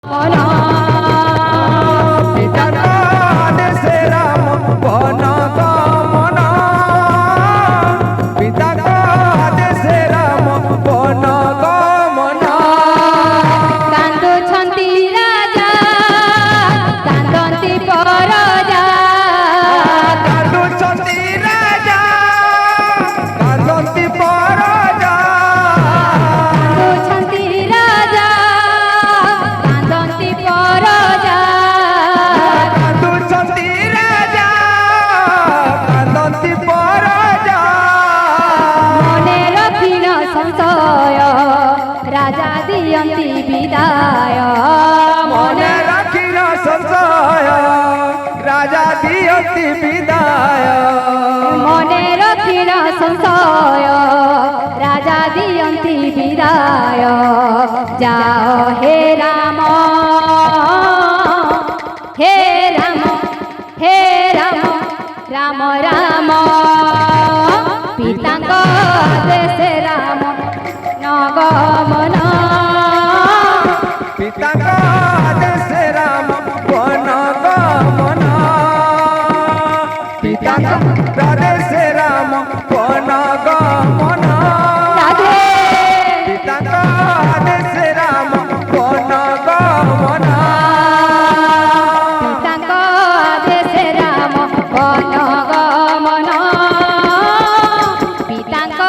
মনা পিতার আদেশে রাম বন গমন পিতার আদেশে রাম বন গমন কান্দুছন্তি রাজা কান্দন্তি পরজা কান্দুছন্তি রাজা কান্দন্তি পরজা কান্দুছন্তি রাজা কান্দন্তি পরজা কান্দুছন্তি রাজা কান্দন্তি পরজা মনে রখিণ সংশয় রাজা দিয়ন্তি বিদায় মনে রাখিল সংশয় রাজা দিয়তি বিদায় মনে রখিণ সংশয় রাজা দিয়ন্তি বিদায় যাও হে রাম হে রাম হে রাম রাম রাম ପିତାଙ୍କ ଆଦେଶେ ରାମ ନଗମନ ପିତାଙ୍କ ଆଦେଶେ ରାମ ବନ ଗମନ ପିତାଙ୍କ ଆଦେଶେ ରାମ ବନ ଗମନ ରାଧେ ପିତାଙ୍କ ଆଦେଶେ ରାମ ବନ ଗମନ ପିତାଙ୍କ ଆଦେଶେ ରାମ ବନ ଗମନ ପିତାଙ୍କ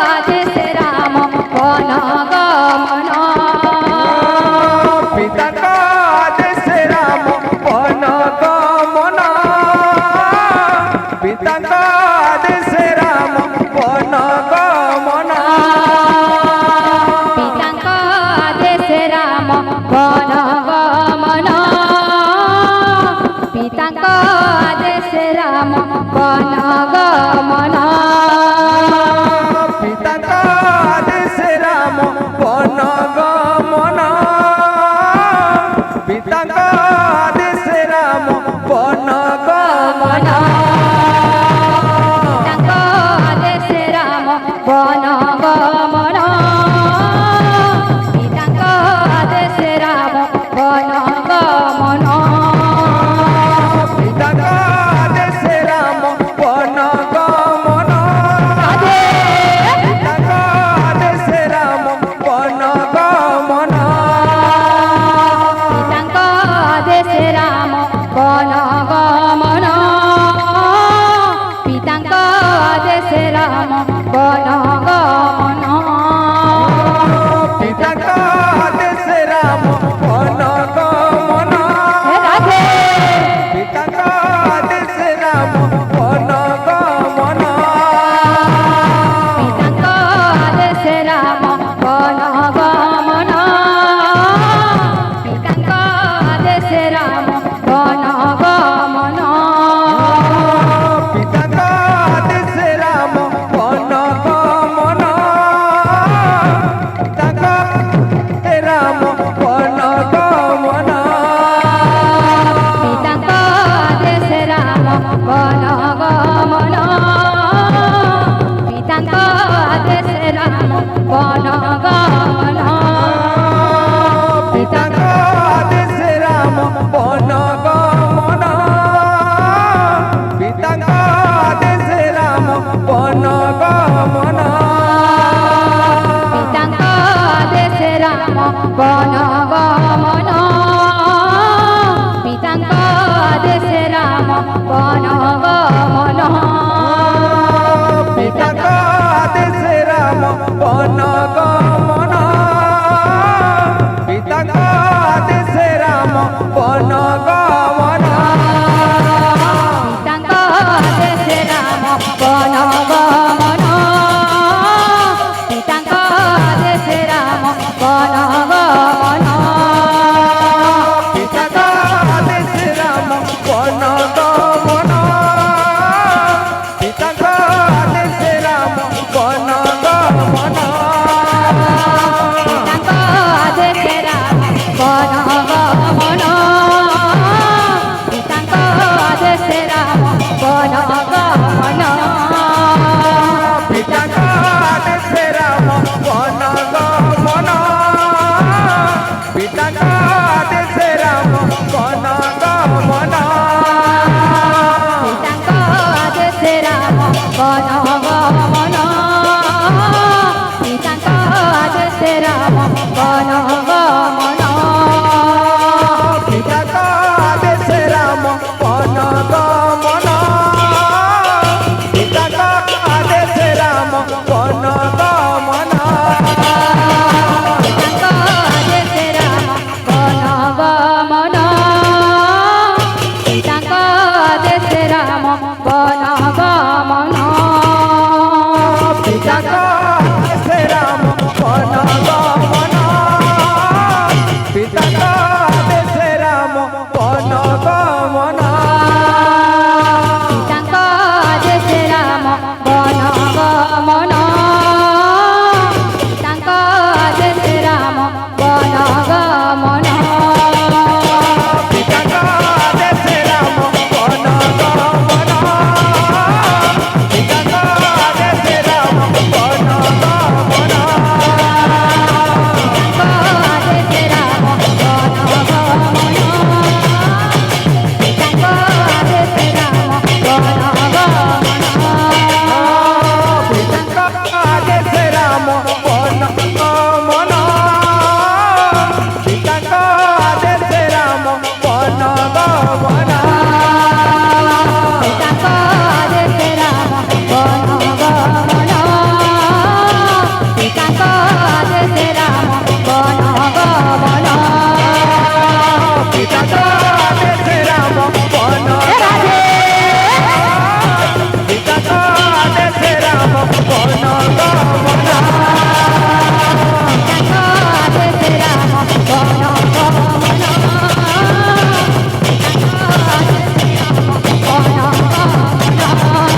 ଆଦେଶେ ରାମ ବନ ଗମନ ପିତାଙ୍କ ଆଦେଶେ ରାମ ବନ ଗମନ ପିତାଙ୍କ ଆଦେଶେ ରାମ ବନ ଗମନ ପିତାଙ୍କ ଆଦେଶେ ରାମ ବନ ଗମନ ପିତାଙ୍କ ଆଦେଶେ ରାମ ବନ ଗମନ ପିତାଙ୍କ ଆଦେଶେ ରାମ ବନ ଗମନ ପିତାଙ୍କ ଆଦେଶେ ରାମ ବନ ଗମନ ପିତାଙ୍କ ଆଦେଶେ ରାମ ବନ ଗମନ ପିତାଙ୍କ ଆଦେଶେ ରାମ ବନ ଗମନ ପିତାଙ୍କ ଆଦେଶେ ରାମ ବନ ଗମନ आदेश राम बन गमन পিতাঙ্ক আদেশে রাম বন গমন পিতাঙ্ক আদেশে রাম বন গমন পিতা আদেশ রাম বন গমন পিতা আদেশ রাম বন গমন পিতাঙ্ক আদেশে রাম বন গমন পিতাঙ্ক আদেশে রাম বন গমন পিতা আদেশ রাম বন গমন পিতা আদেশ রাম বন গমন পিতাঙ্ক আদেশে রাম বন গমন পিতাঙ্ক আদেশে রাম বন গমন পিতা আদেশ রাম বন গমন পিতা আদেশ রাম বন গমন আদেশে রাম বন গমন পিতাঙ্ক আদেশে রাম বন গমন পিতা আদেশ রাম বন গমন পিতা আদেশ রাম বন গমন পিতাঙ্ক আদেশে রাম বন গমন পিতাঙ্ক আদেশে রাম বন গমন পিতা আদেশ রাম বন রাধে পিতা আদেশ রাম বন গমন পিতাঙ্ক আদেশে রাম বন গমন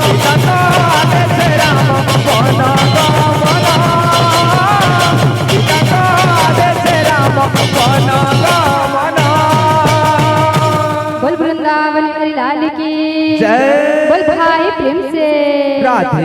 পিতা আদেশ রাম বন গমন পিতা আদেশ রাম বন গমন बोल वृंदावन हरि लाल की जय। बोल भाई प्रेम से राधे